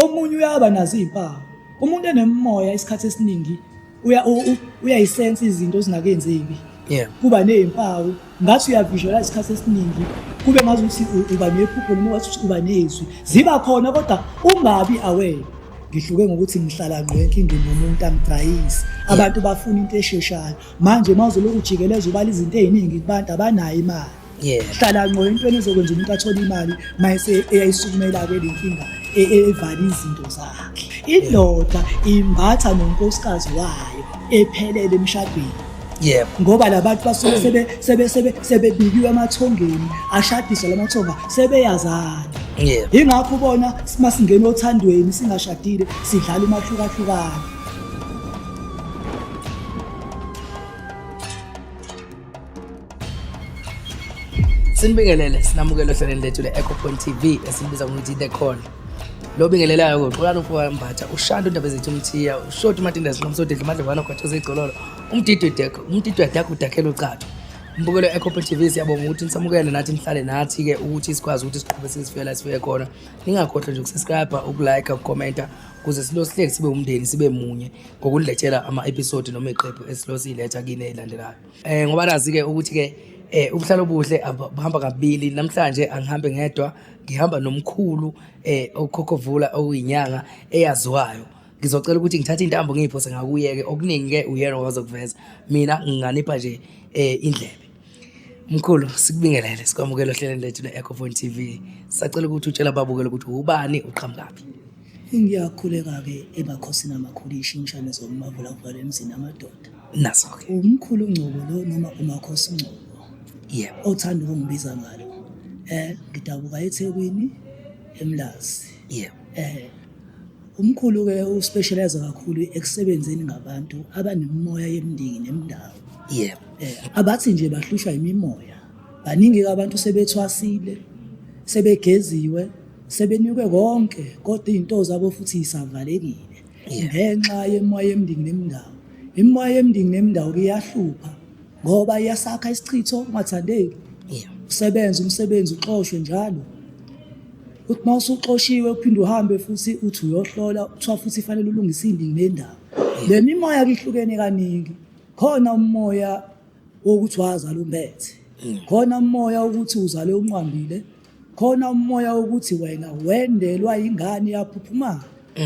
omunye uyaba nazo izimpawu. Umuntu enemoya isikhathi esiningi uyayisense izinto ezingakenzeki. Yeah. Kuba nezimpawu ngathi uyavisualize isikhathi esiningi kube ngazuthi uba nephupho noma ngathi uba nezwi ziba khona kodwa ungabi aware. Ngihluke ngokuthi ngihlala ngqo enkingeni nomuntu angidrayisi abantu bafuna into esheshayo manje mawuzoloku ujikeleza ubala izinto eziningi kubantu abanayo imali. Hlala ngqo entweni ezokwenza umuntu athole imali mayise eyayisukumela ke lenkinga evali izinto zakhe. Indoda imbatha nonkosikazi wayo ephelele emshadweni. Ngoba labantu basuke sebebikiwe emathongeni ashadiswa lamathonga sebeyazana. Ingakho ubona masingena othandweni singashadile sidlala umahlukahlukana. Sinibingelele sinamukela ohlelweni lethu le-Echo Point TV esilibiza ngokuthi The Call. Lo bingelelayo uqala ukwambatha ushanda indaba zethu umthiya ushoti uMatinda Sinqomsodedla uMadlebana kwaThoze igcololo umdidwedakho udakhela ucato. Mbukelo e-Echo Point TV siyabonga ukuthi nisamukele nathi nihlale nathi ke ukuthi sikwazi ukuthi siqhubeke sifike sifike khona. Ningakhohlwa nje ukusubscribe, ukulike, ukucomment ukuze sihleki sibe umndeni sibe munye ngokudlethela ama-episode noma iqephu esilosiletha kini ezilandelayo. Ngoba nazi ke ukuthi ke ubuhlalo obuhle abahamba kabili. Namhlanje angihambe ngedwa, ngihamba nomkhulu okhokhovula okuyinyanga eyaziwayo. Ngizocela ukuthi ngithathe intambo ngiyiphose ngakuyeke okuningi ke uyena wazokuveza. Mina nginganipha nje indlebe. Mkhulu sikubingelele sikwamukela ohlelweni lethu le-Echo Point TV. Sacela ukuthi utshela ababukeli ukuthi ubani uqhamukapi. Ngiyakhuleka ke emakhosini amakhulu ishimshane zomavula kuvala emzini amadoda. Naso ke. Umkhulu uNgcobo lo noma uMakhosi Ngcobo. Othanda ukungibiza ngalo. Ngidabuka eThekwini eMlazi. Umkhulu ke uspecialize kakhulu ekusebenzeni ngabantu abanemoya yemndeni nemdawo. Abathi nje bahlushwa imimoya. Baningi abantu sebethwasile, sebegeziwe, sebenikwe konke kodwa izinto zabo futhi isavalekile. Ngenxa yemoya yemndeni nemdawo. Imoya yemndeni nemdawo iyahlupha ngoba iyasakha isichitho ungathandeki. Usebenza umsebenzi uxoshwe njalo. Uthi mawusuxoshiwe uphinde uhambe futhi uthi uyohlola kuthiwa futhi fanele ulungise indingi nendawo. Le mimoya ihlukene kaningi. Khona umoya wokuthi wazala umbethe. Khona umoya ukuthi uzale unqwambile. Khona umoya ukuthi wena wendelwa ingane yaphuphuma.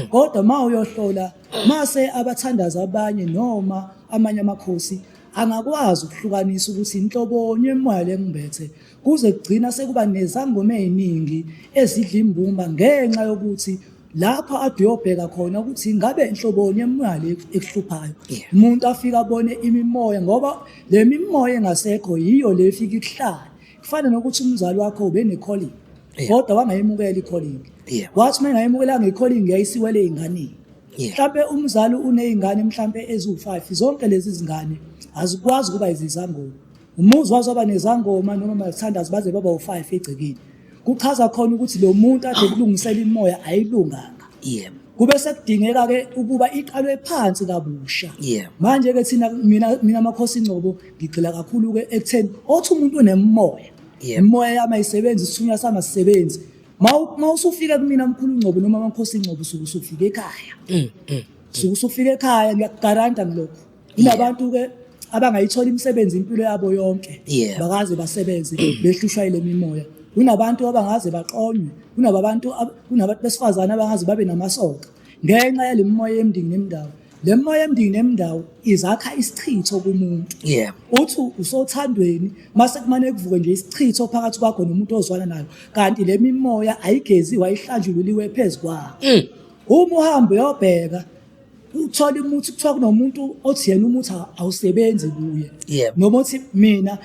Kodwa mawuyohlola mase abathandaza abanye noma amanye amakhosi angakwazi ukuhlukanisa ukuthi inhlobonye emoya lengibethe kuze kugcina sekuba nezangoma eziningi ezidla imbumba ngenxa yokuthi lapha aduyobheka khona ukuthi ingabe inhlobonye emoya le ekuhluphayo. Umuntu afika abone imimoya ngoba le mimoya engasekho yiyo le efika ikuhlala. Kufana nokuthi umzali wakho ube necalling kodwa wangayimukela icalling. Wathi mengayimukela ngecalling yayisiwele ezingane. Mhlambe umzali unezingane mhlambe ezu5 zonke lezi zingane azikwazi kuba izizangoma. Umuzi wazoba nezangoma noma bathandaza baze baba u5 egcekeni. Kuchaza khona ukuthi lo muntu ade kulungisela imoya ayilunganga. Kube sekudingeka ke ukuba iqalwe phansi kabusha. Manje ke thina mina amakhosi Ngcobo ngigxila kakhulu ke ekutheni othi umuntu unemoya. Imoya yami ayisebenzi isithunywa sami asisebenzi. Mawusufika kumina mkhulu Ngcobo noma amakhosi Ngcobo usufika ekhaya. Usufika ekhaya ngiyakugaranta ngilokho. Inabantu ke abangayithola imisebenzi impilo yabo yonke bakaze basebenze behlushwa ile mimoya. Kunabantu abangaze baqonywe, kunabantu besifazana abangaze babe namasoka ngenxa yale mimoya yemndeni nemdawo. Le moya yemndeni nemdawo izakha isichitho kumuntu. Uthi usothandweni mase kumane kuvuke nje isichitho phakathi kwakho nomuntu ozwana nayo kanti le mimoya ayigeziwe ayihlanjululiwe phezukwa. Uma uhambe uyobheka uthola umuthi kuthiwa kunomuntu othi yena umuthi awusebenzi kuye. Noma uthi mina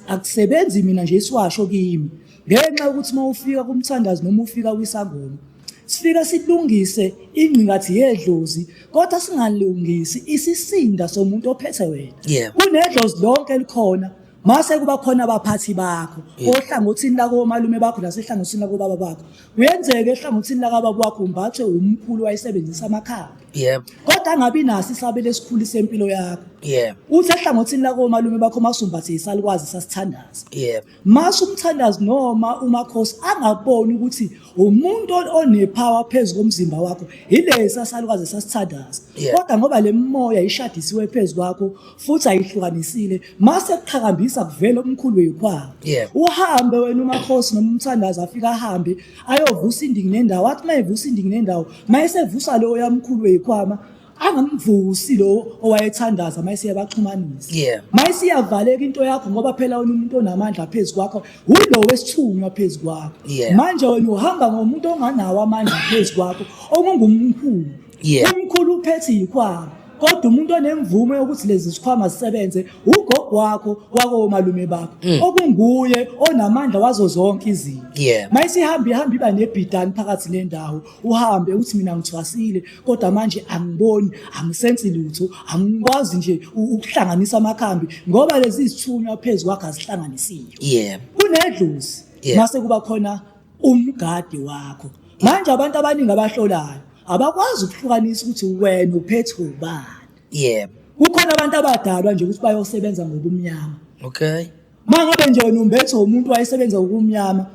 akusebenzi mina nje isiwasho kimi. Ngenxa ukuthi mawufika kumthandazi noma ufika kwisangoma sifika silungise ingcingathi yedlozi kodwa singalungisi isisinda somuntu ophethe wena. Kunedlozi lonke likhona mase kuba khona abaphathi bakho ohlangothini lako malume bakho nasehlangothini lako baba bakho. Kuyenzeka ehlangothini laka baba bakho umbathwe umkhulu wayesebenzisa amakhambi. Yep. Kodwa angabi naso isabelo esikhulu sempilo yakho. Yeah. Uthi ehlangothini lako malume bakho masumbathe isalukazi sasithandaza. Yeah. Mase umthandazi noma umakhosi angaboni ukuthi umuntu onepower phezulu komzimba wakho ile sasalukazi sasithandaza. Yeah. Kodwa ngoba le moya ishadisiwe phezulu kwakho futhi ayihlukanisile mase kuqhakambisa kuvela umkhulu weyikhwama. Yeah. Uhambe wena umakhosi noma umthandazi afika ahambe ayovusa indingi nendawo athi mayevusa indingi nendawo mayesevusa lo yamkhulu weyikhwama angamvusi lo owayethandaza mayise yabaxhumanisa. Yeah. Mayise yavaleka into yakho ngoba phela wena umuntu onamandla phezulu kwakho ulo wesithunywa phezulu kwakho. Yeah. Manje wena uhamba ngomuntu onganawo amandla phezulu kwakho ongungumkhulu. Yeah. Umkhulu uphethe ikhwama kodwa umuntu onemvume ukuthi lezi zikhwama zisebenze ugogo wakho malume bakho okunguye onamandla wazo zonke izinto. Yeah. Mayise ihamba iba nebhidani phakathi nendawo uhambe uthi mina ngithwasile kodwa manje angiboni angisensi lutho angikwazi nje ukuhlanganisa amakhambi ngoba lezi zithunywa phezulu kwakho azihlanganisiwe. Yeah. Kunedlozi. Yeah. Mase kuba khona umgadi wakho. Manje abantu abaningi abahlolayo abakwazi ukuhlukanisa ukuthi wena uphethe ubani. Yeah. Kukhona abantu abadalwa nje ukuthi bayosebenza ngobumnyama. Okay. Mangabe nje wena umbethe umuntu wayesebenza ngobumnyama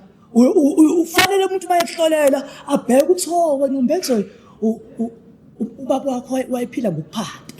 ufanele umuntu mayehlolela abheke ukuthi wena umbethe ubaba wakho wayephila ngokuphanda.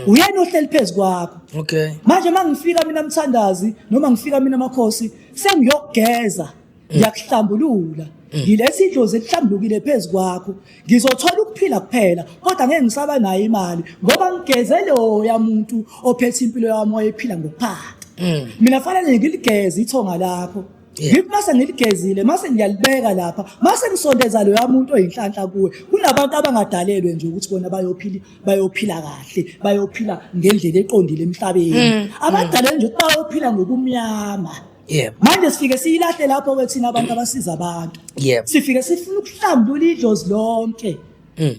Uyena ohleli phezulu kwakho. Okay. Manje mangifika mina mthandazi noma ngifika mina makhosi sengiyogeza ngiyakuhlambulula. Ngilethe idlozi elihlambulukile phezulu kwakho ngizothola ukuphila kuphela kodwa ngeke ngisaba nayo imali ngoba ngigezele loya muntu ophethe impilo yami oyephila ngokuphanda. Mina fanele ngiligeze ithonga lakho. Ngithi mase ngiligezile mase ngiyalibeka lapha mase ngisondeza loya muntu oyinhlanhla kuwe kunabantu abangadalelwe nje ukuthi bona bayophila kahle bayophila ngendlela eqondile emhlabeni abadalelwe nje ukuthi bayophila ngobumnyama. Yeah. Manje sifike siyilahle lapho kwethina abantu abasiza abantu. Yeah. Sifike sifuna ukuhlambula idlozi lonke.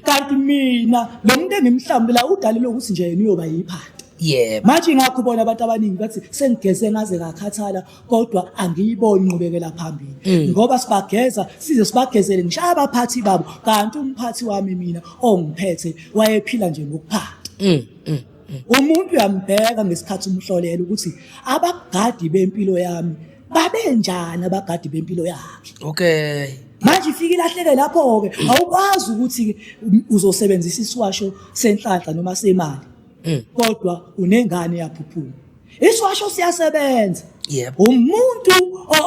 Kanti mina lo muntu engimhlambula udalelwe ukuthi nje yena uyoba yiphanda. Yeah. Manje ngakho bona abantu abaningi bathi sengigeze ngaze ngakhathala kodwa angiyiboni inqubekela phambili. Ngoba sibageza size sibagezele ngishaya abaphathi babo kanti umphathi wami mina ongiphethe wayephila nje ngokuphanda. Umuntu uyambheka ngesikhathi umhlolela ukuthi abagadi bempilo yami babenjani abagadi bempilo yakhe. Okay. Manje ifike ilahleke lapho ke awukwazi ukuthi uzosebenzisa isiwasho senhlanhla noma semali. Kodwa unengane yaphuphuma. Isiwasho siyasebenza. Yep. Umuntu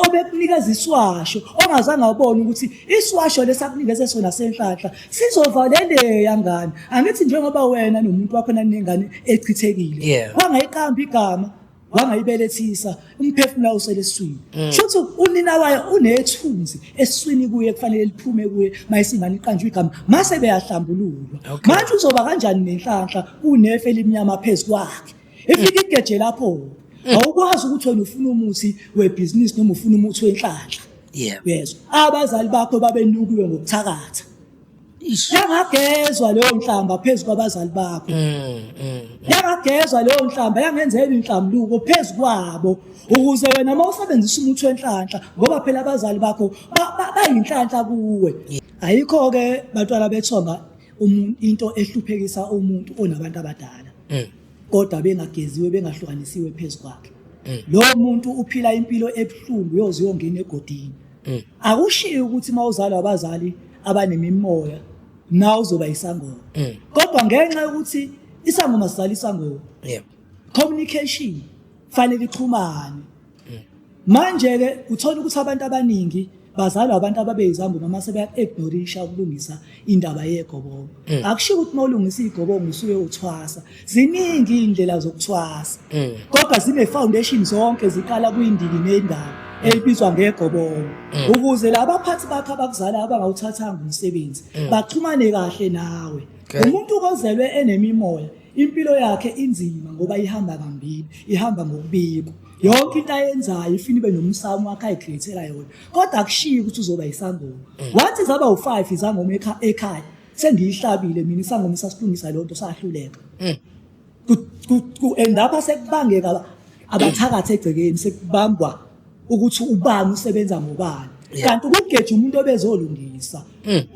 obekunikeza isiwasho ongazange abone ukuthi isiwasho lesakunikeze sona senhlanhla sizovaleleya ngane. Angithi njengoba wena nomuntu wakho nanengane echithekile. Yeah. Wangayiqamba igama, wangayibelethisa, umphefumulo usele eswini. Shothi unina wayo unethunzi eswini kuye kufanele liphume kuye mayisingane iqanjwe igama mase beyahlambululwa. Okay. Manje uzoba kanjani nenhlanhla kunefe elimnyama phezulu kwakhe. Ifike igeje lapho. Awukwazi ukuthi wena ufuna umuthi webusiness noma ufuna umuthi wenhlanhla. Yeah. Yezwa. Abazali bakho babenukiwe ngokuthakatha. Yangagezwa leyo nhlamba phezulu kwabazali bakho. Yangagezwa leyo nhlamba yangenzela inhlambuluko phezulu kwabo ukuze wena mawusebenzisa umuthi wenhlanhla ngoba phela abazali bakho bayinhlanhla kuwe. Ayikho ke bantwana bethonga into ehluphekisa umuntu onabantu abadala. Kodwa bengageziwe bengahlukanisiwe phezulu kwakhe. Lo muntu uphila impilo ebuhlungu yoze uyongena egodini. Akushiyo ukuthi mawuzalwa abazali abanemimoya nawe uzoba isangoma. Kodwa ngenxa yokuthi isangoma sizala isangoma. Yeah. Communication fanele ixhumane. Manje ke uthola ukuthi abantu abaningi bazalwa abantu ababeyizangoma mase beya-ignorisha ukulungisa indaba yegobongo. Akushiyo ukuthi mawulungisa igobongo usuke uthwasa. Ziningi indlela zokuthwasa. Kodwa zine foundation zonke ziqala kuyindiki nendawo ebizwa ngegobongo. Ukuze labaphathi bakho abakuzala abangawuthathanga umsebenzi baxhumane kahle nawe. Umuntu ozelwe enemimoya impilo yakhe inzima ngoba ihamba kambili, ihamba ngokubiko. Yonke into ayenzayo ifuna ibe nomsamo wakhe ayicreatela yona. Kodwa akushiyi ukuthi uzoba isangoma. Wathi zaba u5 izangoma ekhaya. Sengiyihlabile mina isangoma sasilungisa lonto sahluleka. End up sekubangeka abathakathe egcekeni sekubambwa ukuthi ubani usebenza ngobani. Kanti ukugeja umuntu obezolungisa.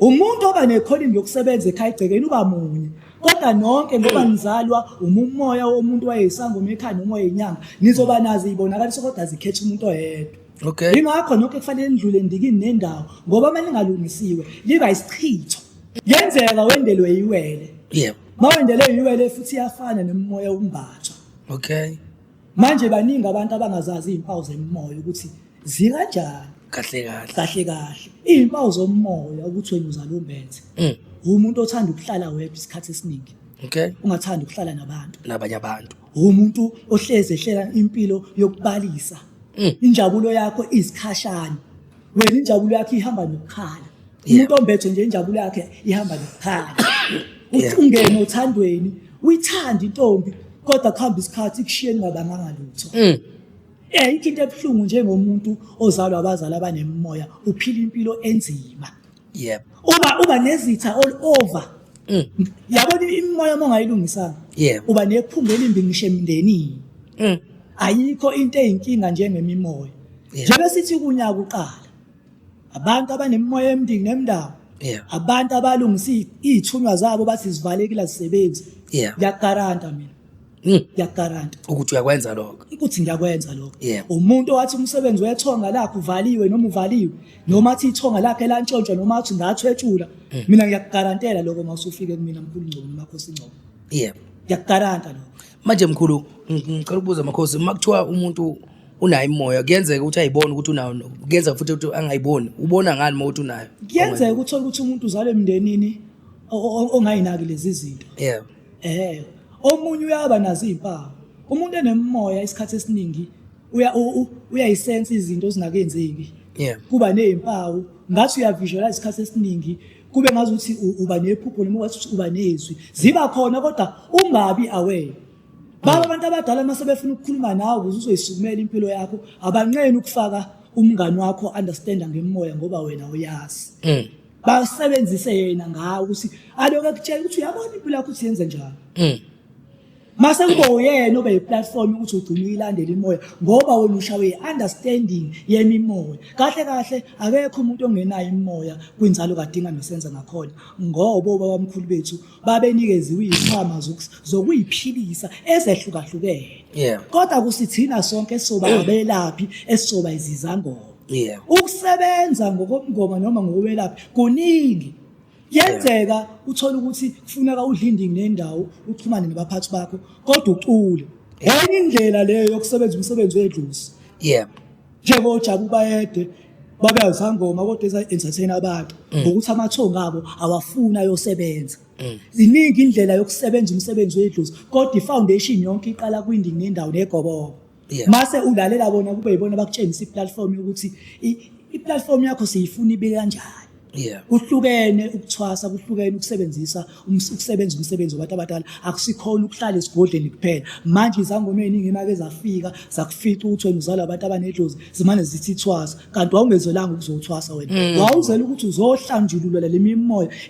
Umuntu oba necalling yokusebenza ekhaya egcekeni uba munye. kodwa nonke ngoba nizalwa umoya womuntu wayesangoma ekhaya umoya inyanga nizoba nazi ibonakaliso kodwa zikhetha umuntu oyedwa. Okay. Yingakho nonke kufanele nidlule ndikini nendawo ngoba uma ningalungisiwe liba isichitho. Yenzeka wendelwe yiwele. Yebo. Mawendele yiwele futhi iyafana nemoya umbathwa. Okay. Manje baningi abantu abangazazi izimpawu zemoya ukuthi zikanjani. Kahle. Izimpawu zomoya ukuthi wena uzalumbethe. Umuntu othanda ukuhlala wedwa isikhathi esiningi. Okay. Ungathanda ukuhlala nabantu. Nabanye abantu. Umuntu ohleze ehlela impilo yokubalisa. Injabulo yakho isikhashana. Wena injabulo yakho ihamba nokukhala. Umuntu ombethe nje injabulo yakhe ihamba nokukhala. Ungene othandweni, uyithanda intombi kodwa kuhamba isikhathi kushiyeni ngabanganga lutho. Into ebuhlungu njengomuntu ozalwa abazali abanemoya uphila impilo enzima. Yep. Uba nezitha all over. Yabona imoya mongayilungisanga. Yep. Uba nephunga elimbi ngisho emndenini. Ayikho into eyinkinga njengemimoya. Njengoba sithi kunyaka uqala. Abantu abanemoya emndini nemndawo. Abantu abalungisa izithunywa zabo bathi sivalekile zisebenzi. Ngiyagaranta mina. Ngiyagaranta ukuthi uyakwenza lokho. Ukuthi ngiyakwenza lokho. Umuntu owathi umsebenzi wethonga lakhe uvaliwe noma uvaliwe noma athi ithonga lakhe lantshontshwa noma athi ngathwetshula mina ngiyagarantela lokho masufike kumina mkhulu Ngcobo nomakhosi Ngcobo. Ngiyagaranta lokho. Manje mkhulu ngicela ukubuza makhosi makuthiwa umuntu unayo imoya kuyenzeka ukuthi ayibone ukuthi unayo kuyenza futhi ukuthi angayiboni ubona ngani mawuthi unayo kuyenzeka uthola ukuthi umuntu uzalwe emndenini ongayinaki lezi zinto omunye uyaba nazo izimpawu umuntu enemoya isikhathi esiningi uyayisense izinto zingakenzeki kuba nezimpawu ngathi uyavisualize isikhathi esiningi kube ngazuthi uba nephupho noma wathi uba nezwi ziba khona kodwa ungabi aware. Baba abantu abadala mase befuna ukukhuluma nawe ukuze uzoyisukumela impilo yakho abanqeni ukufaka umngani wakho understanda ngemoya ngoba wena uyazi. Basebenzise yena ngawo ukuthi aloku akutshela ukuthi uyabona impilo yakho ukuthi yenze njani. Mase kube uyena obe yiplatform ukuthi ugcine uyilandela imoya ngoba wena ushawe understanding yemimoya. Kahle akekho umuntu ongenayo imoya kwinzalo kadinga nosenza ngakhona ngoba obabamkhulu bethu babenikeziwe izikhwama zokuyiphilisa ezehlukahlukene. Kodwa kusithina sonke esizoba abelaphi esizoba izizangoma. Ukusebenza ngokomngoma noma ngokwelaphi kuningi. Yenzeka uthola ukuthi kufuneka udlinding nendawo uxhumane nabaphathi bakho kodwa ucule. Yini indlela leyo yokusebenza umsebenzi wedlozi. NjengoJabu Bayede babe izangoma kodwa eza-entertain abantu ngokuthi amathonga abo awafuna yosebenza. Ziningi indlela yokusebenza umsebenzi wedlozi kodwa ifoundation yonke iqala kwinding nendawo negoboko. Mase ulalela bona kube yibona bakutshengisa iplatform yokuthi iplatform yakho siyifuna ibe kanjani. Kuhlukene ukuthwasa kuhlukene ukusebenzisa ukusebenza umsebenzi wabantu abadala akusikhona ukuhlala esigodleni kuphela manje izangoma eziningi imake zafika zakufica ukuthi wena uzala abantu abanedlozi zimane zithi thwasa kanti wawungezelanga ukuzothwasa wena wawuzela ukuthi uzohlanjulula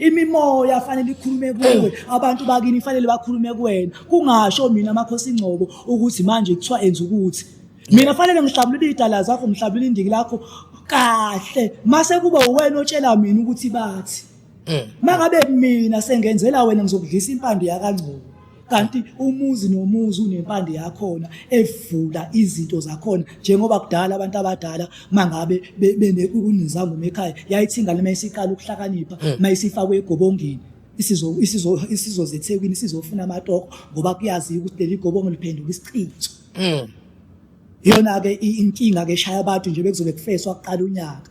imimoya afanele ikhulume kuwe abantu bakini fanele bakhulume kuwena kungasho mina amakhosi Ngcobo ukuthi manje kuthiwa enza ukuthi mina fanele ngihlabulule idala zakho ngihlabulule indiki lakho kahle mase kuba wena otshela mina ukuthi bathi mangabe mina sengenzela wena ngizokudlisa impande yakaNgcobo kanti umuzi nomuzi unempande yakhona evula izinto zakhona njengoba kudala abantu abadala mangabe benekuzangoma ekhaya yayithinga lema isiqala ukuhlakanipha mayisifakwe egobongeni isizo zeThekwini sizofuna amatoko ngoba kuyazi ukuthi leli gobongo liphenduka isichitho. Yona ke inkinga ke eshaya abantu nje bekuzobe kufeswa kuqala unyaka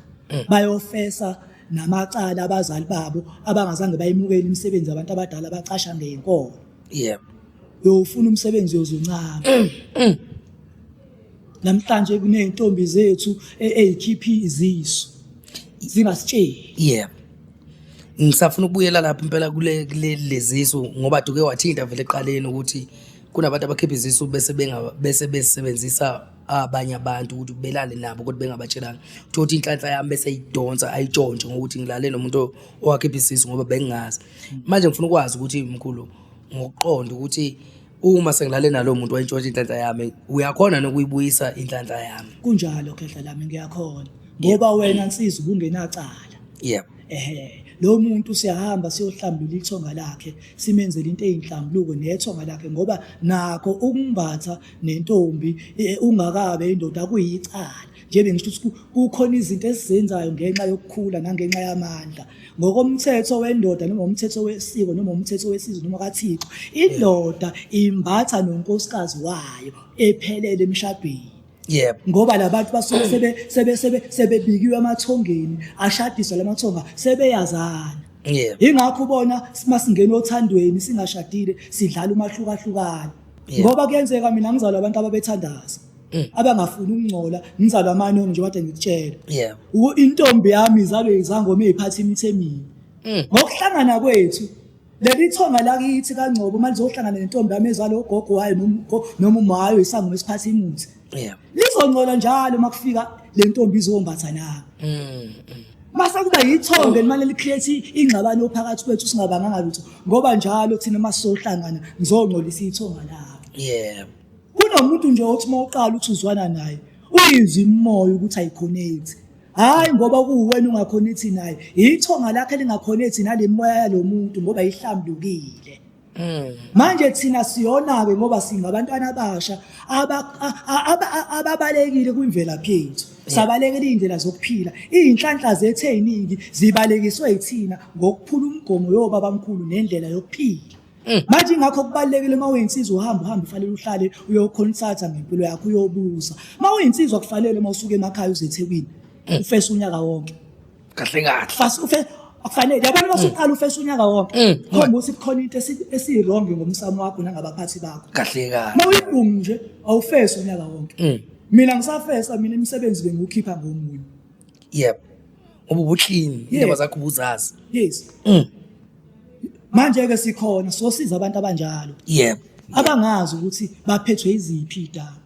bayofesa namacala abazali babo abangazange bayimukele imisebenzi abantu abadala bacasha ngenkolo. Uyofuna umsebenzi yozuncama. Namhlanje kuneyintombi zethu ezikhiphi izisu zingasitsheli. Ngisafuna ukubuyela lapha impela kule lezisu ngoba duke wathinta vele eqaleni ukuthi kunabantu abakhipha izisu bese besebenzisa abanye abantu ukuthi belale nabo ukuthi bengabatshelanga ukuthi inhlanhla yami bese idonsa ayitshontshe ngokuthi ngilale nomuntu owakhipha isisu ngoba bengingazi. Manje ngifuna ukwazi ukuthi mkhulu ngokuqonda ukuthi uma sengilale nalo muntu wayintshontsha inhlanhla yami uyakhona nokuyibuyisa inhlanhla yami. Kunjalo khehla lami ngiyakhona ngoba wena nsizwa ubungenacala. lo muntu siyahamba siyohlambulula ithonga lakhe simenzele into eyinhlambuluko nethonga lakhe ngoba nakho ukumbatha nentombi ungakabe indoda kuyicala njengoba ngisho ukuthi kukhona izinto esizenzayo ngenxa yokukhula nangenxa yamandla ngokomthetho wendoda noma umthetho wesiko noma umthetho wesizwe noma kaThixo indoda imbatha nonkosikazi wayo ephelele emshadweni. Yebo. Ngoba labantu basuke sebebikiwe amathongeni ashadiswa lamathonga sebeyazana. Yebo. Ingakho ubona masingena othandweni singashadile sidlala umahlukahlukana. Ngoba kuyenzeka mina ngizalwa abantu ababethandaza. Abangafuni ukungcola ngizalwa amanongo nje kade ngikutshela. Yebo. Intombi yami izalwe izangoma eziphatha imithe emini. Ngokuhlangana kwethu leli thonga lakithi kaNgcobo manje lizohlangana nentombi yami ezalwe ugogo wayo noma umayo isangoma esiphatha imuthi. Yebo. Lizongcola njalo makufika le ntombi izombatha nami. Mase kuba yithonga elimane licreate ingxabano phakathi kwethu singabanganga lutho ngoba njalo thina masizohlangana ngizongcolisa ithonga lami. Yebo. Kunomuntu nje othi mawuqala uthi uzwana naye uyizwe imoya ukuthi ayiconnect. Hayi ngoba kuwena ungaconnect naye ithonga lakhe lingaconnect nale moya yalomuntu ngoba ihlambulukile. Manje thina siyona-ke ngoba singabantwana abasha ababalekile kwimvelaphi yethu. Sabalekela iy'ndlela zokuphila. Iy'nhlanhla zethu ey'ningi zibalekiswe yithina ngokuphula umgomo yobabamkhulu nendlela yokuphila. Manje ingakho kubalekile uma uyinsizwa uhamba ufanele uhlale uyokhonsatha ngempilo yakho uyobuza. Uma uyinsizwa kufanele uma usuke emakhaya uze eThekwini ufese unyaka wonke. Kahle kahle. Akufanele yabona masuqala ufese unyaka wonke khomba ukuthi kukhona into esiyirong ngomsamo wakho nangabaphathi bakho. Kahle kahle. Mawuyibhungu nje awufese unyaka wonke. Mina ngisafesa mina imisebenzi bengikhipha ngomunye. Yep. Ubuclean indaba zakho ubuzazi. Yes. Manje ke sikhona sosiza abantu abanjalo. Yep. Abangazi ukuthi baphethwe iziphi idaba.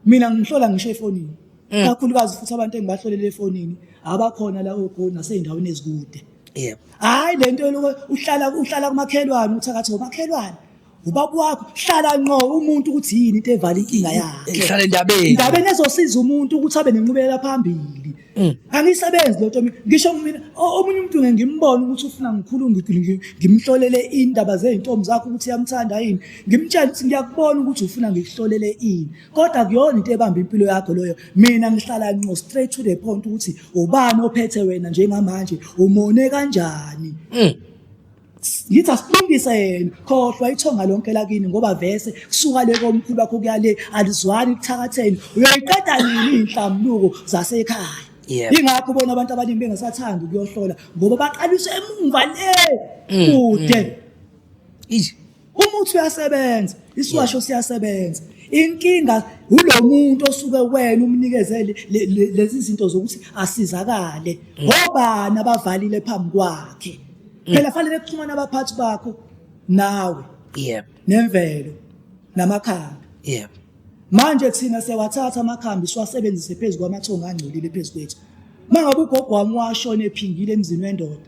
Mina ngihlola ngisho efonini. Kakhulukazi futhi abantu engibahlolela efonini abakhona la ogona naseyindaweni ezikude. Yep. Hayi lento lokho uhlala kumakhelwane uthi akathi umakhelwane ubaba wakho hlala ngqo umuntu ukuthi yini into evala inkinga yakhe. Ihlala endabeni ezosiza umuntu ukuthi abe nenqubekela phambili. Angisebenzi lo nto ngisho mina omunye umuntu ngimbona ukuthi ufuna ngikhuluma ngimhlolele indaba zeintombi zakho ukuthi yamthanda yini ngimtshela ukuthi ngiyakubona ukuthi ufuna ngikuhlolele ini kodwa kuyona into ebamba impilo yakho loyo mina ngihlala ngqo straight to the point ukuthi ubani ophethe wena njengamanje umone kanjani. Ngithi asilungise yena khohlwa ithonga lonke lakini ngoba vese kusuka le komkhulu bakho kuyale alizwani ukuthakatheni uyayiqeda nini inhlambuluko zasekhaya. Ingakho ubona abantu abaningi bengasathandi ukuyohlola ngoba baqaliswe emuva le kude. Umuthi uyasebenza isiwasho siyasebenza inkinga ulomuntu osuke wena umnikezele lezi zinto zokuthi asizakale ngoba nabavalile phambi kwakhe. Phela fanele kuxhumana abaphathi bakho nawe. Yep. Nemvelo namakhaya. Yep. Manje kuthina sewathatha amakhambi siwasebenzise phezulu kwamathonga angcolile phezulu kwethu. Mangabe ugogo wami washona ephingile emzini wendoda.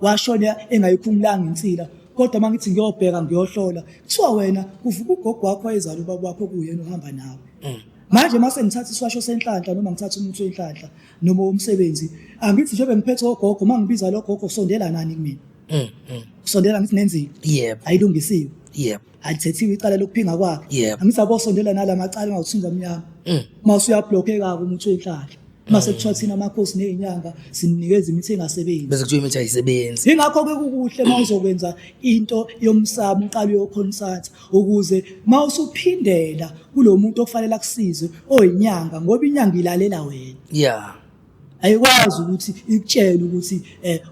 Washona engayikhumulanga insila kodwa mangithi ngiyobheka ngiyohlola kuthiwa wena kuvuka ugogo wakho ezalo ubaba wakho kuyena uhamba nawe. Manje mase ngithatha isiwasho senhlanhla noma ngithatha umuthi wenhlanhla noma umsebenzi angithi nje bengiphethe ogogo mangibiza lo gogo sondela nani kumina. Sondela ngithi nenzile. Yep. Ayilungisiwe. Yep. Alithethiwe icala lokuphinga kwakhe. Yep. Angithi abosondela nala macala ngawuthunza umnyama. Mase uyablockeka umuthi wenhlanhla. Mase kuthiwa thina amakhosi nezinyanga sinikeza imithi engasebenzi. Bese kuthiwa imithi ayisebenzi. Ingakho ke kukuhle mawuzokwenza into yomsamo uqala uyokhonsatha ukuze mawusuphindela kulomuntu ofanele akusize oyinyanga ngoba inyanga ilalela wena. Yeah. Ayikwazi ukuthi ikutshele ukuthi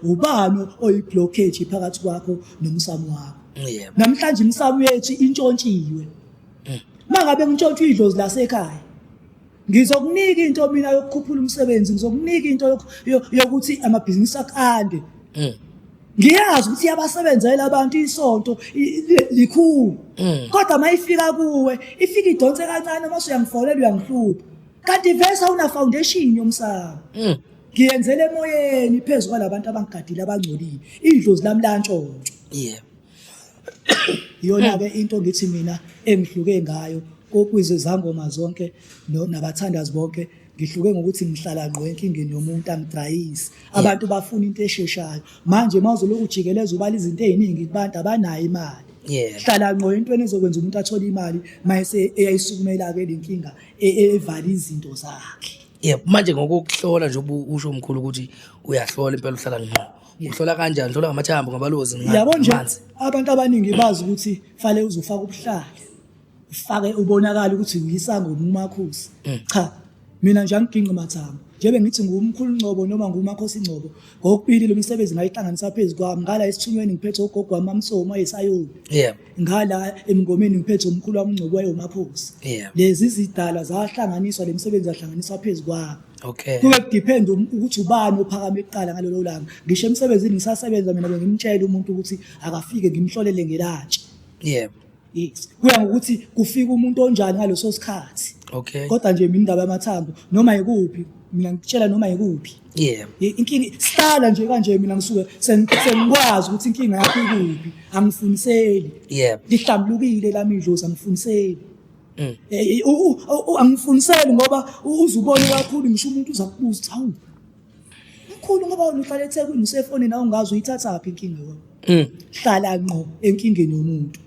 ubani oyiblockage phakathi kwakho nomsamo wakho. Yeah. Namhlanje imsamo yethu intshontshiwe. Mangabe ngintshontshe idlozi lasekhaya ngizokunika into mina yokukhuphula umsebenzi ngizokunika into yokuthi amabhizinisi akande. Ngiyazi ukuthi yabasebenzela abantu isonto likhulu. Kodwa mayifika kuwe ifika idonse kancane mase uyangifolela uyangihlupha. Kanti vese awuna foundation yomsamo. Ngiyenzele emoyeni phezulu kwalabantu abangigadile abangcolile. Idlozi lami lantshontsho. Yeah. Iyona ke into ngithi mina engihluke ngayo kokwize zangoma zonke nabathandazi bonke ngihluke ngokuthi ngihlala ngqo enkingeni yomuntu angidrayisi abantu bafuna into esheshayo manje mawuzoloku ujikeleza ubala izinto eziningi kubantu abanayo imali hlala ngqo entweni ezokwenza umuntu athole imali mayese eyayisukumela ke lenkinga evala izinto zakhe. Yebo, manje ngokuhlola nje usho umkhulu ukuthi uyahlola impela uhlala ngqo. Uhlola kanjani? Uhlola ngamathambo, ngabalozi, yabo nje abantu abaningi bazi ukuthi fanele uzofaka ubuhlali ufake ubonakala ukuthi uyisanga uMakhosi. Cha, mina nje angiginqa mathambo njebe ngithi ngumkhulu Ngcobo noma nguMakhosi Ngcobo ngokubili lo msebenzi ngayihlanganisa phezulu kwami ngala esithunyweni ngiphethe ugogo wami Mamsomo ayisayoni. Ngala emngomeni ngiphethe umkhulu wami Ngcobo wayeMakhosi. Lezi izidalwa zahlanganiswa le msebenzi yahlanganiswa phezulu kwami. Kuke kudepend ukuthi ubani ophakama eqala ngalelo langa. Ngisho emsebenzini ngisasebenza mina bengimtshela umuntu ukuthi akafike ngimhlolele ngelatshi. Yes. Kuya ngokuthi kufika umuntu onjani ngaloso sikhathi. Kodwa nje mina indaba yamathambo noma yikuphi mina ngitshela noma yikuphi. Inkinga sihlala nje kanje mina ngisuke sengikwazi ukuthi inkinga yakho ikuphi angifuniseli. Lihlambulukile lamidlozi angifuniseli. Angifuniseli ngoba uzubona kakhulu ngisho umuntu uzakubuza ukuthi hawu mkhulu ngoba wena uhlala eThekwini usefoni nawe ungazi uyithatha aphi inkinga yakho. Hlala ngqo enkingeni yomuntu.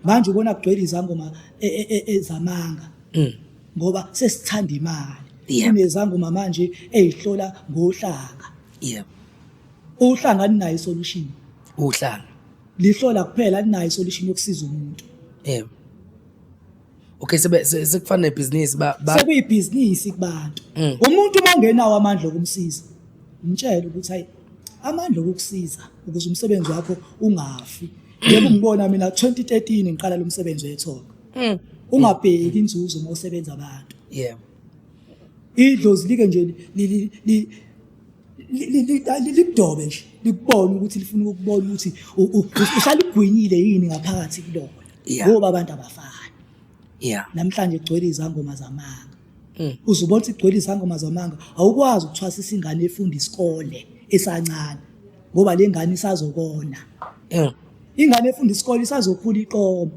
Manje ubona kugcwele izangoma ezamanga ngoba sesithanda imali. Kunezangoma manje ezihlola ngohlanga. Uhlanga alinayo solution. Uhlanga lihlola kuphela alinayo solution yokusiza umuntu. Okay, sekufana nebhizinisi sekuyibhizinisi kubantu. Umuntu mangenawo amandla okumsiza umtshela ukuthi hayi amandla okukusiza ukuze umsebenzi wakho ungafi. Yebo ngibona mina 2013 ngiqala lo msebenzi wethoka. Ungabheki inzuzo mawusebenza abantu. Idlozi like nje lidobe nje likubona ukuthi lifuna ukubona ukuthi uhlala igwinyile yini ngaphakathi kulona ngoba abantu abafani. Namhlanje kugcwele izangoma zamanga. Uzubona ukuthi kugcwele izangoma zamanga awukwazi ukuthwasisa ingane efunda isikole esancane ngoba le ngane isazokona. Ingane efunda isikole isazokhula iqoma.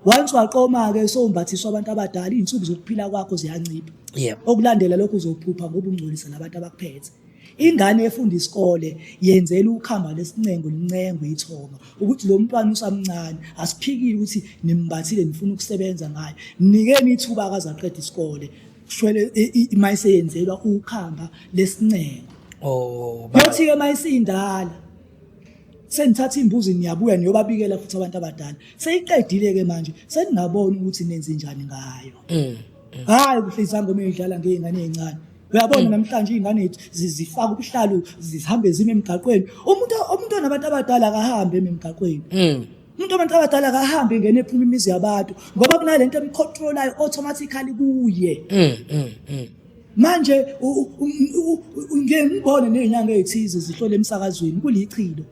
Once waqoma ke sombathiswa abantu abadala izinsuku zokuphila kwakho ziyancipha. Okulandela lokho uzophupha ngoba ungcolisa labantu abakuphethe. Ingane efunda isikole yenzela ukuhamba lesincengo lincengo ithoba ukuthi lo mntwana usamncane asiphikile ukuthi nimbathile nifuna ukusebenza ngayo. Nikeni ithuba akaze aqede isikole. Shwele mayise yenzelwa ukuhamba lesincengo. Bathi ke mayise indala senithatha imbuzi niyabuya niyobabikela futhi abantu abadala. Seyiqedile ke manje seningabona ukuthi nenze njani ngayo. Hayi kuhle izangoma ezidlala ngezingane ezincane. Uyabona namhlanje izingane ethu zifaka ubuhlalo zihambe zime emgaqweni. Umuntu onabantu abadala akahambe emgaqweni. Umuntu abantu abadala akahambe ngene ephuma imizi yabantu ngoba kunalento emcontrolayo automatically kuye. Manje ngiyibone nezinyanga ezithize zihlole emsakazweni kulichilo.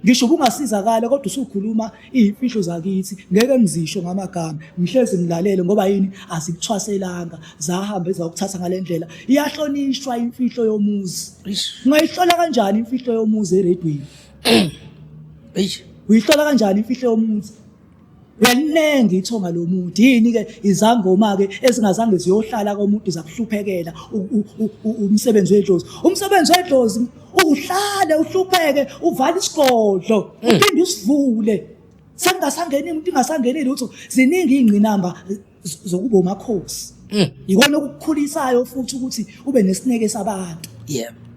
Ngisho bungasizakala kodwa usukhuluma izimfihlo zakithi ngeke ngizisho ngamagama ngihlezi ngilalele ngoba yini azikuthwaselanga zahamba ezakuthatha ngalendlela iyahlonishwa imfihlo yomuzi. Ungayihlola kanjani imfihlo yomuzi eredweni? Uyihlola kanjani imfihlo yomuzi? Uyalinenge ithonga lomuntu yini ke izangoma ke ezingazange ziyohlala komuntu zakuhluphekela umsebenzi wedlozi. Umsebenzi wedlozi uhlale uhlupheke uvala isigodlo uphinde usivule sengasangeni umuntu ingasangenile utho ziningi ingqinamba zokuba uMakhosi. Yikona okukhulisayo futhi ukuthi ube nesineke sabantu.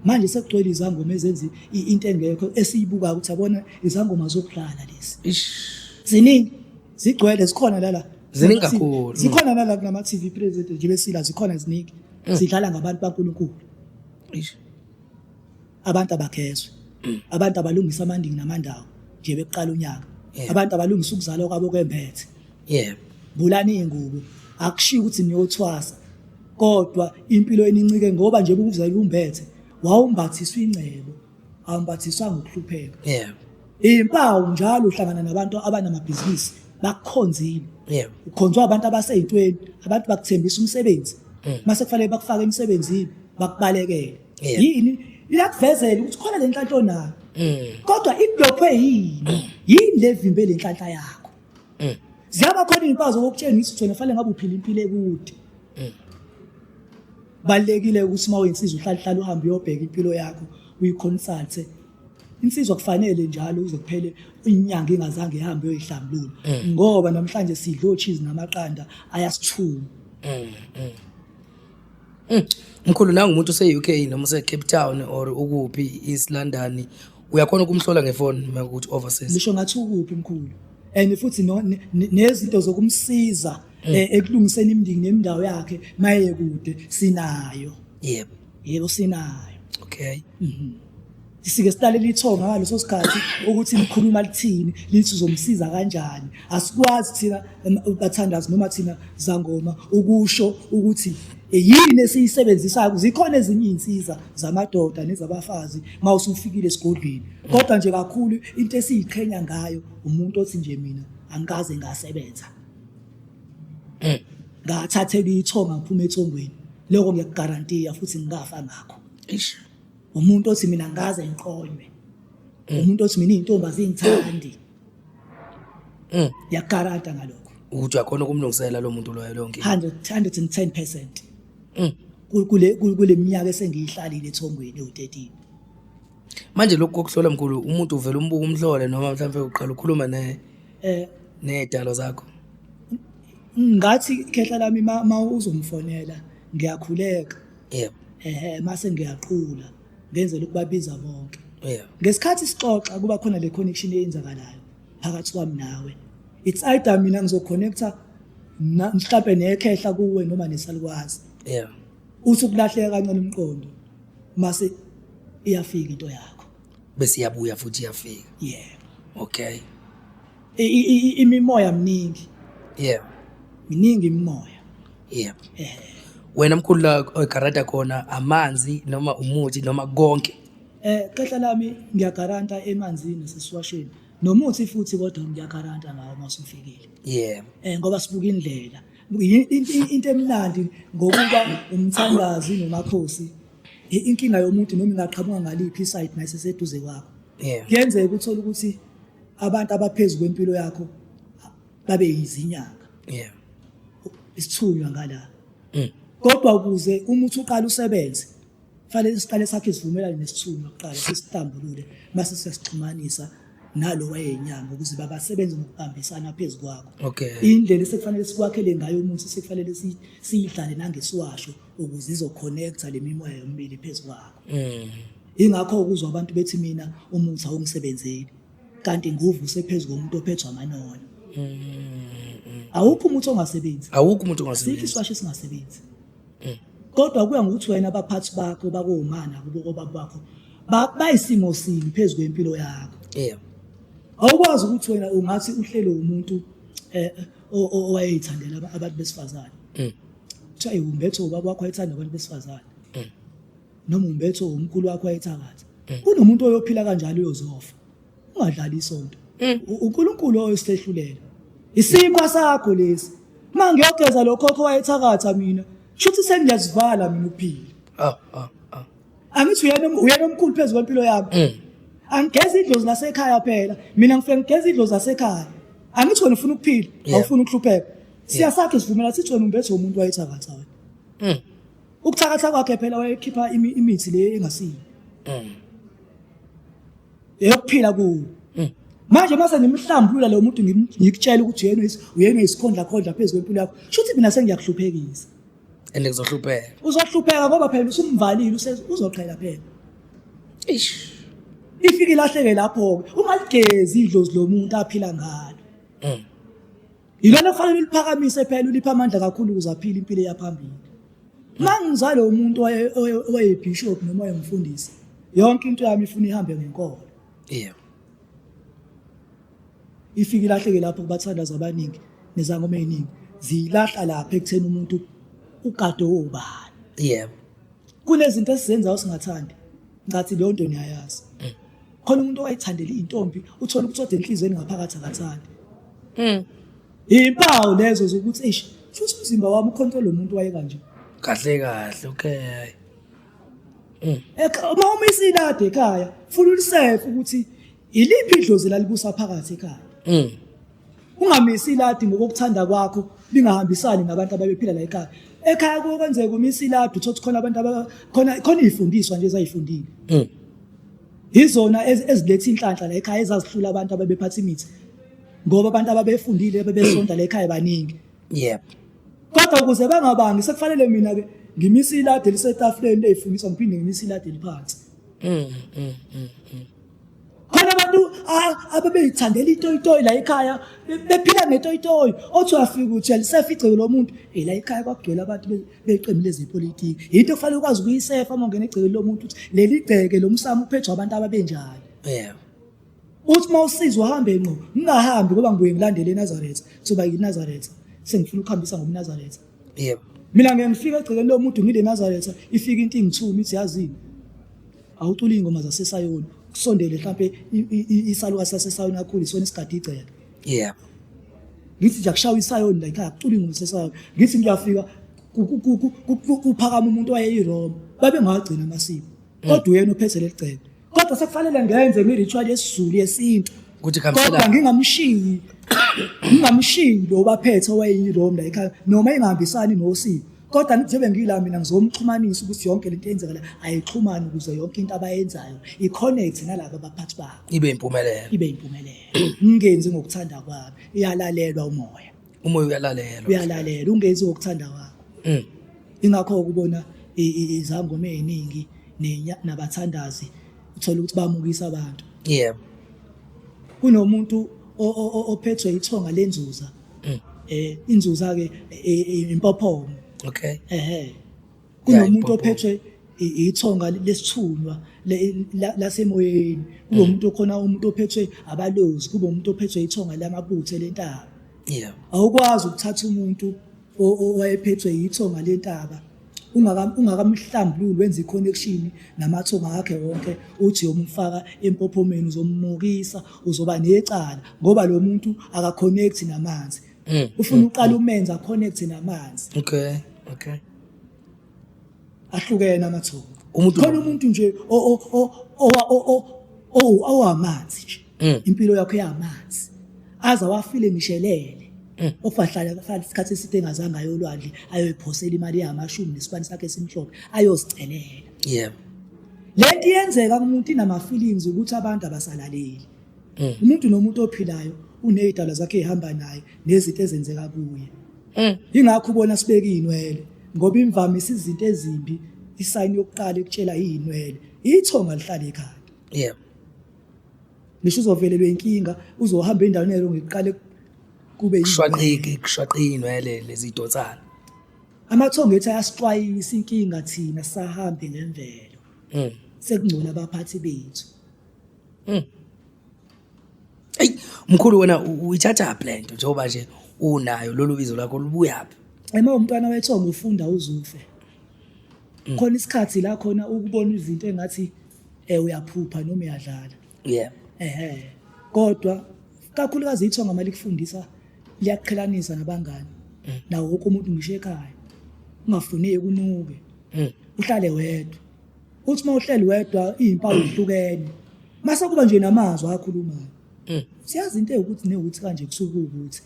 Manje sekugcwele izangoma ezenzi into engekho esiyibuka ukuthi abona izangoma zokudlala lezi. Ziningi zigcwele zikhona lala. Ziningi kakhulu. Zikhona lala kunama TV president nje besila zikhona ziningi. Zidlala ngabantu baNkulunkulu. Abantu abakhezwe. Abantu abalungisa amandingi namandawo nje beqala unyaka. Abantu abalungisa ukuzalwa kwabo kwemphethe. Bulani ingubo akushiya ukuthi niyothwasa kodwa impilo enincike ngoba nje ukuzalwa umphethe wawumbathiswa ingcebo awumbathiswa ngokuhlupheka. Impawu njalo uhlangana nabantu abanamabhizinisi bakukhonzile. Ukhonzwa abantu abaseyintweni abantu bakuthembisa umsebenzi. Mase kufanele bakufaka emsebenzini bakubalekele. Yini iyakuvezela ukuthi khona lenhlanhla onayo. Kodwa idophe yini levimbe lenhlanhla yakho. Ziyaba khona izimpawu zokutshengisa ukuthi wena fanele ngabe uphila impilo ekude. balekile ukuthi mawinsizwa uhlala uhambe uyobheka impilo yakho uyiconsulte insizwa kufanele njalo uze kuphele inyanga ingazange ihambe uyoyihlambulula ngoba namhlanje sidlo cheese namaqanda ayasithuma Mkhulu nangu umuntu use-UK noma use-Cape Town or ukuphi East London uyakhona ukumhlola ngefoni makuthi overseas ngisho ngathi ukuphi mkhulu and futhi nezinto zokumsiza ekulungiseni imindeni nemindawo yakhe maye kude sinayo yebo sinayo okay sike silalela ithonga ngaleso sikhathi ukuthi likhuluma lithini lithi uzomsiza kanjani asikwazi thina bathandazi noma thina zangoma ukusho ukuthi yini esiyisebenzisayo zikhona ezinye insiza zamadoda nezabafazi mawusufikile esigodlweni kodwa nje kakhulu into esiyiqhenya ngayo umuntu othi nje mina angikaze ngasebenza ngathathela ithonga ngiphuma ethongweni lokho ngiyakugarantiya futhi ngingafa ngakho umuntu othi mina ngaze ngiqonywe umuntu othi mina izintombi azingithandi yakarata ngalokho ukuthi uyakhona ukumlungisela lo muntu loyo lonke 110% kule minyaka esengiyihlalile ethongweni u13 manje lokho kokuhlola mkhulu umuntu uvela umbuka umhlole noma mhlawumbe uqala ukukhuluma naye nedalo zakho ngathi khehla lami ma uzomfonela ngiyakhuleka yebo mase ngiyaqhula ngenzela ukubabiza bonke yebo ngesikhathi sixoxa kuba khona le connection eyenzakalayo phakathi kwami nawe it's either mina ngizoconnecta mhlawumbe nekhehla kuwe noma nesalukwazi yebo uthi ukulahleka kancane umqondo mase iyafika into yakho bese iyabuya futhi iyafika yebo okay imimoya miningi yebo miningi imimoya yebo wena mkhulu la oyigaranta khona amanzi noma umuthi noma konke khehla lami ngiyagaranta emanzini nasesiwasheni nomuthi futhi kodwa ngiyagaranta ngawo masufikile yebo ngoba sibuka indlela into emnandi ngokuba umthandazi nomakhosi inkinga yomuntu noma ingaqhamuka ngaliphi iside nase seduze kwakho kuyenzeka uthola ukuthi abantu abaphezulu kwempilo yakho babe yizinyanga isithunywa ngala kodwa ukuze umuthi uqala usebenze fanele siqale sakhe sivumelane nesithunywa kuqala sisitambulule mase siyasixhumanisa nalo wayenyanga ukuze babasebenze ngokubambisana phezulu kwakho okay indlela esekufanele sikwakhele ngayo umuthi sekufanele siyidlale nangesiwasho ukuze izoconnecta le mimoya yomibili phezulu kwakho ingakho ukuzwa abantu bethi mina umuthi awungisebenzeli kanti nguvuse phezulu komuntu ophethwe amanono awukho umuthi ongasebenzi sikho isiwasho singasebenzi kodwa kuya ngokuthi wena abaphathi bakho bakomana kubo obaba bakho bayisimo sini phezulu kwempilo yakho yebo awukwazi ukuthi wena ungathi uhlelo umuntu owayethandela abantu besifazane kuthiwa umbetho ubaba wakho ayethanda abantu besifazane noma umbetho umkhulu wakho ayethakatha kunomuntu oyophila kanjalo uyozofa ungadlali isonto uNkulunkulu oyisihlulela isikwa sakho lesi mangiyogeza lokhokho wayethakatha mina shuthi sengiyazivala mina ukuphila angithi uyena omkhulu phezulu kwempilo yami angigeza idlozi lasekhaya phela mina ngifike ngigeza idlozi lasekhaya angithi wena ufuna ukuphila awufuna ukuhlupheka siyasakhe sivumela sithi wena umbetho umuntu wayethakatha wena ukuthakatha kwakhe phela wayekhipha imithi le engasiyo eyokuphila kuwo manje mase ngimhlambulula lo muntu ngikutshela ukuthi uyena isikhondla phezulu kwempilo yakho shuthi mina sengiyakuhluphekisa and kuzohlupheka uzohlupheka ngoba phela usumvalile uzoqhela phela ifike ilahleke lapho ungaligezi idlozi lomuntu aphila ngalo ilona kufanele uliphakamise phela ulipha amandla kakhulu ukuze aphile impilo yaphambili mangizwa lo muntu owayebishop noma oyemfundisi yonke into yami ifuna ihambe ngenkolo yebo ifike ilahleke lapho kubathandaza abaningi nezangoma eziningi zilahla lapha ekutheni umuntu ugado obani yebo kunezinto esizenzayo singathandi ngathi leyo nto niyayazi khona umuntu owayithandela intombi uthola ukuthi enhlizweni ngaphakathi akathandi impawu lezo zokuthi futhi umzimba wami ucontrol umuntu waye kanje kahle okay uma umisilade ekhaya funa ulisefe ukuthi iliphi idlozi lalibusa phakathi ekhaya ungamisi iladi ngokuthanda kwakho bingahambisani nabantu ababephila la ekhaya kwenzeka umisilado uthothi khona abantu khona izifundiswa nje ezayifundile izona eziletha inhlanhla la ekhaya ezazihlula abantu ababephatha imithi ngoba abantu ababefundile bebesonda la ekhaya baningi kodwa ukuze bangabangi sekufanele mina ke ngimisilado lisetafuleni leyifundiswa ngiphinde ngimisilado liphansi khona abantu ababeyithandela itoyitoyi la ekhaya bephila ngetoyitoyi othi wafika uthi alisefice lo muntu la ekhaya kwagcwele abantu beqembu lezepolitiki into kufanele ukwazi ukuyisefa uma ungena egcekeni lo muntu uthi leli gceke lo msamo uphethwe abantu ababenjani uthi mawusizwa uhambe ngqo ungahambi ngoba ngibuye ngilandele eNazaretha soba yiNazaretha sengifuna ukuhambisa ngomNazaretha mina ngeke ngifike egcekeni lo muntu ngile Nazaretha ifika into ingithuma ithi yazini awucula ingoma zaseSayoni kusondele mhlawumbe isaluka saseSayoni kakhulu isona isigadi igceke ngithi nje akushawa iSayoni la ekhaya kucula ingoma zaseSayoni ngithi ngiyafika kuphakama umuntu wayeyiRoma babe ngagcina amasiko kodwa uyena uphethe leligceke kodwa sekufanele ngenze nge-ritual yesiZulu yesintu kodwa ngingamshiyi lo baphethe owayeyiRoma la ekhaya noma engahambisani nosiko kodwa ngithi ngila mina ngizomxhumanisa ukuthi yonke lento eyenzeka la ayixhumane ukuze yonke into abayenzayo i-connect nalabo abaphathi babo ibe impumelelo ngingenzi ngokuthanda kwami iyalalelwa umoya uyalalelwa ungenzi ngokuthanda kwakho ingakho ukubona izangoma eziningi nabathandazi uthola ukuthi bamukisa abantu kunomuntu ophethwe ithonga lenzuza inzuza ke impophomo kunomuntu ophethwe ithonga lesithunywa lasemoyeni kunomuntu khona umuntu ophethwe abalozi kube umuntu ophethwe ithonga lamabuthe lentaba awukwazi ukuthatha umuntu owayephethwe ithonga lentaba ungakamhlambululi wenza iconnection namathonga akhe wonke uthi yomfaka empophomeni uzommukisa uzoba necala ngoba lo muntu akaconnect namanzi ufuna uqala umenza connect namanzi ahlukene amathonga khona umuntu nje owamanzi nje impilo yakhe yamanzi aza wafile mishelele ofahlala isikhathi eside engazange ayolwandle ayoyiphosela imali yamashumi nesibani sakhe esimhlophe ayosicelela lento iyenzeka kumuntu inama-feelings ukuthi abantu abasalaleli umuntu nomuntu ophilayo uney'dalwa zakhe ey'hamba naye nezinto ezenzeka kuye yingakho ubona sibeke iy'nwele ngoba imvamisa izinto ezimbi isayini yokuqala ekutshela iy'nwele ithonga lihlala ekhaya ngisho uzovelelwe inkinga uzohamba endaweni elo ngiqale kube kushwaqika inwele lezi dotsana amathonga ethu ayasixwayisa inkinga thina sahambe ngemvelo sekungcola abaphathi bethu mkhulu wena uyithatha plento njengoba nje unayo lolu bizo lakho lubuyaphi uma umntwana wethonga ufunda uzufe khona isikhathi la khona ukubona izinto engathi uyaphupha noma uyadlala kodwa kakhulukazi ithonga mali kufundisa liyaqhelanisa nabangani nawo wonke umuntu ngisho ekhaya ungafuneki kunuke uhlale wedwa uthi mawuhleli wedwa izimpawu zihlukene mase kuba nje namazwi akhulumayo siyazi into ukuthi nekuthi kanje kusuka ukuthi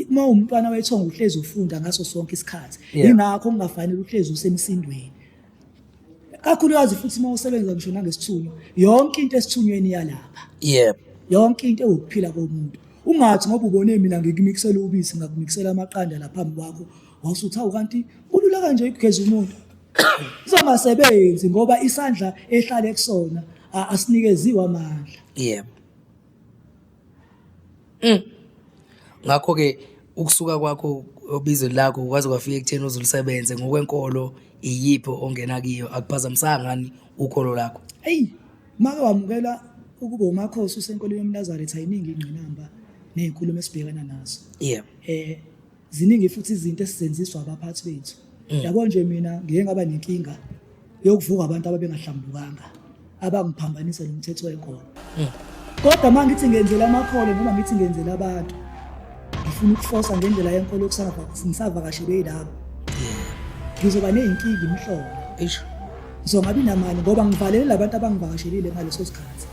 uma umntwana wethonga uhlezi ufunda ngaso sonke isikhathi ingakho kungafanele uhlezi usemsindweni kakhulukazi futhi uma usebenza ngisho nangesithunywa yonke into esithunyweni yalapha yonke into ewukuphila komuntu ungathi ngoba ubone mina ngikimikisela ubisi ngakumikisela amaqanda laphambi kwakho wasuthi awu kanti kulula kanje ukugeza umuntu izongasebenzi ngoba isandla ehlala ekusona asinikeziwe amandla ngakho ke ukusuka kwakho obizo lakho kwaze kwafika ekutheni uzulisebenze ngokwenkolo iyipho ongena kiyo akuphazamisanga ngani ukholo lakho make wamukela ukuba umakhosi usenkolweni yomNazaretha ayiningi ingqinamba nezinkulumo esibhekana nazo ziningi futhi izinto esizenziswa abaphathi bethu yabo nje mina ngeke ngaba nenkinga yokuvuka abantu ababengahlambukanga abangiphambanisa nomthetho wenkolo kodwa mangithi ngenzela amakholo noma ngithi ngenzela abantu ngifuna ukufosa ngendlela yenkolo ngisavakashele yilabo ngizoba ney'nkinga imihlobo ngizongabi namali ngoba ngivalele labantu abangivakashelile ngaleso sikhathi